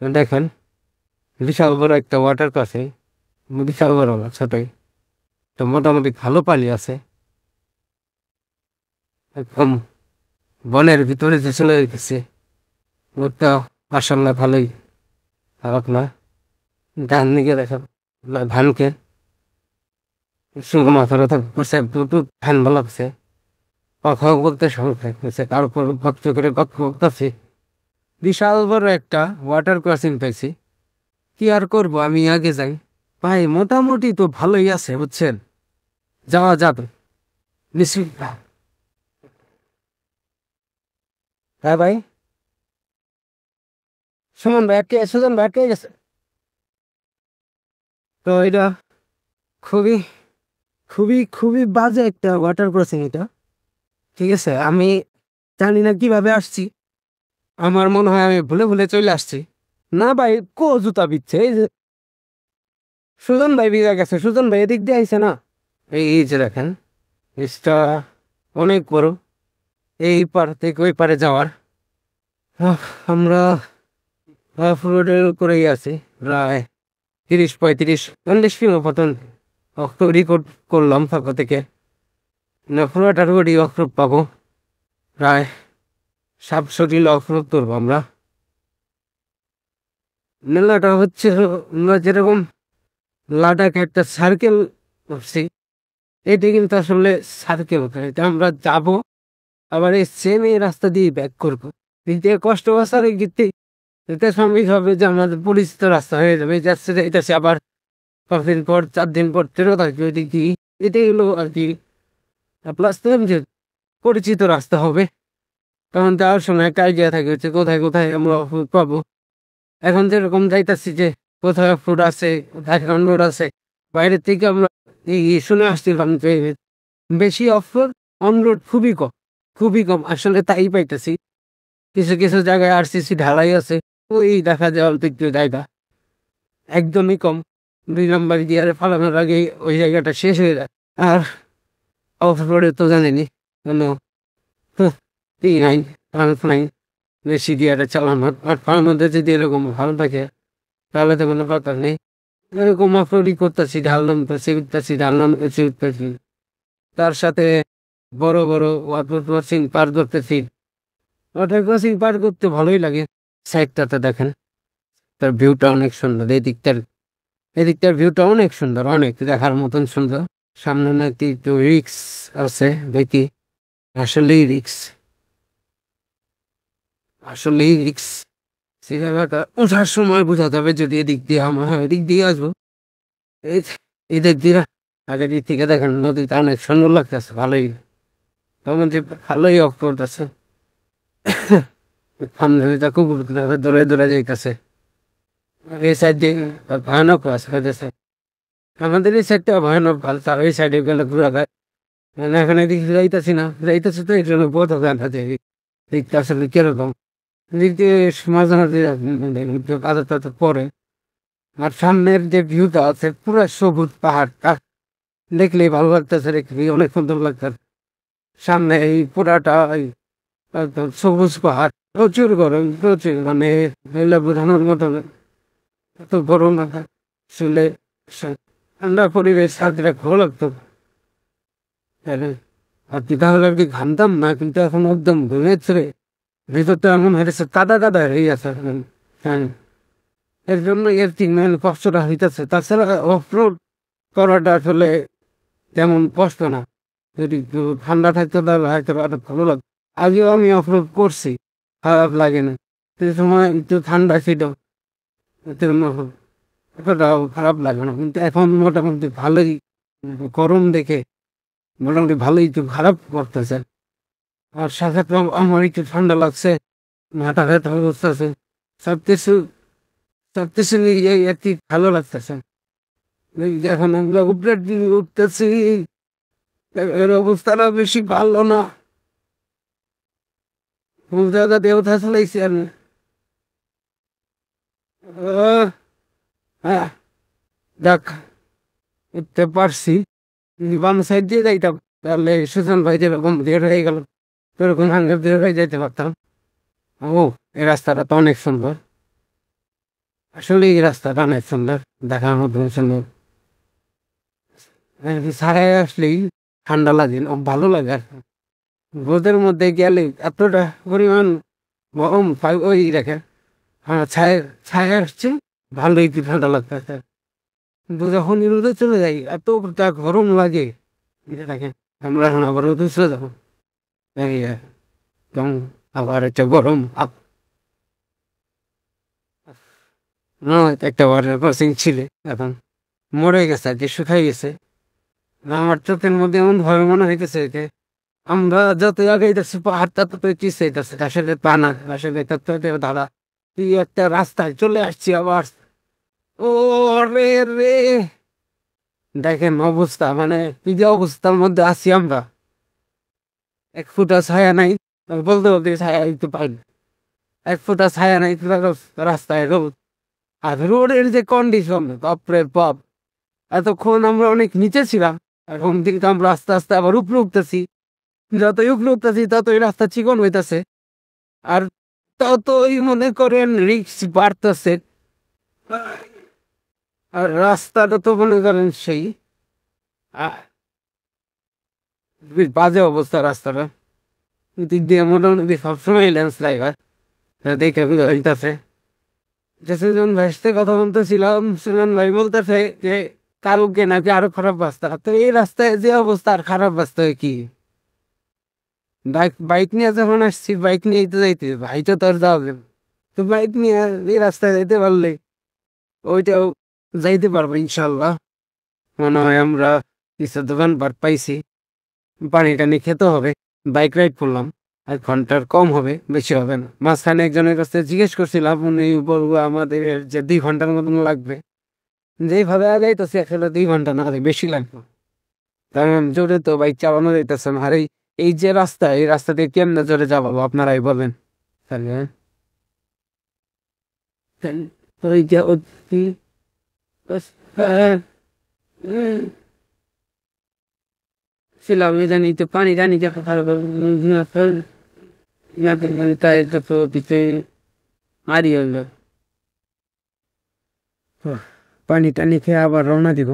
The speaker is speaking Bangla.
দেখেন বিশাল বড় একটা ওয়াটার ক্রসিং, বিশাল বড় না ছোটই, তো মোটামুটি ভালো পানি আছে। একদম বনের ভিতরে যে চলে গেছে, ওটা মাসাল্লাহ ভালোই, খারাপ না। ডান দিকে দেখেন ধানকে সুন্দর মাথার করছে, ব্লুটুথ ফ্যান ভালো লাগছে, কথা বলতে সংখ্যা হয়েছে, তার উপর ভক্ত করে কথা বলতেছি। বিশাল বড় একটা ওয়াটার ক্রসিং পেয়েছি, কি আর করবো, আমি আগে যাই। ভাই মোটামুটি তো ভালোই আছে বুঝছেন, যাওয়া যাবে নিশ্চিত। হ্যাঁ ভাই, সুমন ভাই আটকে, সুজন ভাই আটকে গেছে। তো এটা খুবই খুবই খুবই বাজে একটা ওয়াটার ক্রসিং এটা, ঠিক আছে। আমি জানি না কিভাবে আসছি, আমার মনে হয় আমি ভুলে ভুলে চলে আসছি। না ভাই, জুতা বিচ্ছে, এই যে সুজন ভাই বিজা গেছে, সুজন ভাই এদিক দিয়ে আইছে না। এই যে দেখেন এটা অনেক বড়, এই পার থেকে ওই পারে যাওয়ার। আমরা রোডের উপরেই আছি, প্রায় 30-35-40 কিলো মতন তৈরি করলাম ফাঁকা থেকে। পুরোটা রোডই অফরোড পাবো, প্রায় 700 কিলো অফরোড তুলবো আমরা। মেলাটা হচ্ছে আমরা যেরকম লাদাখ একটা সার্কেল করছি, এটা কিন্তু আসলে সার্কেল, এটা আমরা যাবো আবার এই সেম এই রাস্তা দিয়ে ব্যাক করবো। দিতে কষ্ট বাসারে গিতে এটা সম্ভব হবে যে আমাদের পরিচিত রাস্তা হয়ে যাবে, যাচ্ছে এটা সে আবার 5 দিন পর 4 দিন পর ফেরত আসবে ওইদিক দিয়ে। এটাই হলো আর কি প্লাস, যে পরিচিত রাস্তা হবে, তখন যাওয়ার সময় একটা আইডিয়া থাকে হচ্ছে কোথায় কোথায় আমরা অফরোড পাবো। এখন যেরকম যাইতাছি যে কোথায় অফরোড আছে, কোথায় অনরোড আছে, বাইরের থেকে আমরা এই শুনে আসছিলাম যে বেশি অফরোড, অনরোড খুবই কম, খুবই কম আসলে, তাই পাইতেছি। কিছু কিছু জায়গায় আরসিসি ঢালাই আছে, ওই দেখা যায় অল্প একটু জায়গা, একদমই কম। 2 নম্বর গিয়ারে ফালানোর আগে ওই জায়গাটা শেষ হয়ে যায়। আর অফরোডে তো জানেনি কোনো নাই, চান্স নাই বেশি গিয়ারে চালানোর। আর তার মধ্যে যদি এরকম ভালো থাকে তাহলে তো কোনো কথা নেই। এরকম অফরোডই করতেছি, ঢাল নামতেছি উঠতেছি, ঢাল নামতেছি উঠতেছি, তার সাথে বড় বড় ওয়াটার ক্রসিং পার করতেছি। ওয়াটার ক্রসিং পার করতে ভালোই লাগে। সাইডটাতে দেখেন তার ভিউটা অনেক সুন্দর, এদিকটার ভিউটা অনেক সুন্দর, অনেক দেখার মতন সুন্দর। সামনে নাকি একটু রিক্স আছে, দেখি আসলেই রিক্স, আসলেই রিক্স। সে জায়গাটা ওঠার সময় বোঝা যাবে, যদি এদিক দিয়ে আমার হয় এদিক দিয়ে আসবো। এই এদিক দিয়ে আগে দিক থেকে দেখেন নদীটা অনেক সুন্দর লাগতেছে, ভালোই, তখন যে ভালোই অফ করতেছে। ফার্মটা কুকুর দৌড়ে দৌড়ে যাইতেছে, এই সাইড দিয়ে ভয়ানক আছে হইতেছে। আমাদের এই সাইডটা ভয়ানক ভালো, তার ওই সাইডে গেলে ঘুরা যায়। মানে এখানে দিক যাইতেছি না, যাইতেছে তো এই জন্য বোধ হবে না যে দিকটা আসলে কিরকম। দিক দিয়ে মাঝে মাঝে আদর টাদর পরে। আর সামনের যে ভিউটা আছে পুরো সবুজ পাহাড়, দেখলেই ভালো লাগতেছে, দেখলেই অনেক সুন্দর লাগতেছে। সামনে এই পুরাটা একদম সবুজ পাহাড়, প্রচুর গরম, প্রচুর, মানে এগুলো বোঝানোর মতো না। এত গরম না, শুলে ঠান্ডা পরিবেশ শান্তিটা ভালো লাগতো। আর কি তাহলে আর কি ঘামতাম না, কিন্তু এখন একদম ঘুমেছে, ভিতরটা এমন হয়েছে কাদা কাদা হয়ে গেছে। হ্যাঁ, এর জন্য এর 3 মাইল কষ্টটা হইতেছে। তাছাড়া অফরোড করাটা আসলে তেমন কষ্ট না, যদি একটু ঠান্ডা থাকতো তাহলে হয়তো আরো ভালো লাগতো। আগেও আমি অফরোড করছি, খারাপ লাগে না, সে সময় একটু ঠান্ডা ছিল, এতটাও খারাপ লাগে না। কিন্তু এখন মোটামুটি ভালোই, গরম দেখে মোটামুটি ভালোই একটু খারাপ করতেছে। আর সাথে তো আমার একটু ঠান্ডা লাগছে, মাথা ব্যথা করতেছে, সবকিছু সবকিছু মিলিয়ে আর কি ভালো লাগতেছে। এখন আমরা উপরের দিকে উঠতেছি, এর অবস্থাটা বেশি ভালো না, কোন জায়গা দিয়ে উঠা চালাইছি আমি। হ্যাঁ, দেখ উঠতে পারছি, বাম সাইড দিয়ে যাইতাম তাহলে সুজন ভাই যেরকম দেড় হয়ে গেল সেরকম হাঙ্গের দেড় হয়ে যাইতে পারতাম। ও, এই রাস্তাটা তো অনেক সুন্দর। আসলে এই রাস্তাটা অনেক সুন্দর, দেখার মতো সুন্দর। ছায়ায় আসলেই ঠান্ডা লাগে, ভালো লাগে আর কি। রোদের মধ্যে গেলে এতটা পরিমাণ গরম পাই ওই রেখে, ছায়া ছায়া আসছে, ভালোই কি ঠান্ডা লাগতেছে। কিন্তু যখন রোদে চলে যাই এতটা গরম লাগে, এটা দেখেন আমরা এখন আবার রোদে চলে যাবো, এই একদম আবার একটা গরম একটা ওয়াটার ক্রসিং ছিল, এখন মরে গেছে আর কি, শুকাই গেছে। আমার চোখের মধ্যে এমন ভাবে মনে হইতেছে যে আমরা যত আগাইতেছি পাহাড়টা তত চিসাইতেছে, আসলে তা না, আসলে দাদা এই একটা রাস্তায় চলে আসছি আবার। ও রে রে, দেখেন অবস্থা, মানে কি যে অবস্থার মধ্যে আছি আমরা, এক ফুটা ছায়া নাই, বলতে বলতে ছায়া দিতে পারি, এক ফুটা ছায়া নাই, রাস্তায় রোদ। আর রোডের যে কন্ডিশন, বাপরে বাপ। এতক্ষণ আমরা অনেক নিচে ছিলাম, এখন কিন্তু আমরা আস্তে আস্তে আবার উপরে উঠতেছি, যতই উপরে উঠতেছি ততই রাস্তা চিকন হইতেছে, আর ততই মনে করেন রিক্স বাড়তেছে। আর রাস্তাটা তো মনে করেন সেই আহ, বেশ বাজে অবস্থা রাস্তাটা, দিক দিয়ে মোটামুটি সবসময় ল্যান্ডস্লাইড হয়, দেখে হইতেছে। সুজন ভাইয়ের সাথে কথা বলতেছিলাম, সুজন ভাই বলতেছে যে কালকে নাকি আরো খারাপ রাস্তা, তো এই রাস্তায় যে অবস্থা আর খারাপ রাস্তা কি। বাইক নিয়ে যখন আসছি, বাইক নিয়ে তো যাইতে ভাইটা তো আর যাবে, তো বাইক নিয়ে এই রাস্তায় যাইতে পারলে ওইটাও যাইতে পারবো ইনশাল্লাহ। মনে হয় আমরা কিছু দোকানপাট পাইছি, পানি টানি খেতে হবে। বাইক রাইড করলাম, 1 ঘন্টার কম হবে, বেশি হবে না। মাঝখানে একজনের কাছে জিজ্ঞেস করছিলাম, উনি বলবো আমাদের যে 2 ঘন্টার মতন লাগবে, যেইভাবে আগাইতেছে আসলে 2 ঘন্টা না, বেশি লাগবে, কারণ জোরে তো বাইক চালানো যাইতেছে না। আর এই যে রাস্তা, এই রাস্তা দিয়ে কেমনে জোরে যাবো আপনারাই বলেন তাহলে। ওই যে ছিলাম জানি তো পানি টানি দেখা তাই তো দিতে মারি হইল, পানি টানি খেয়ে আবার রওনা দিব।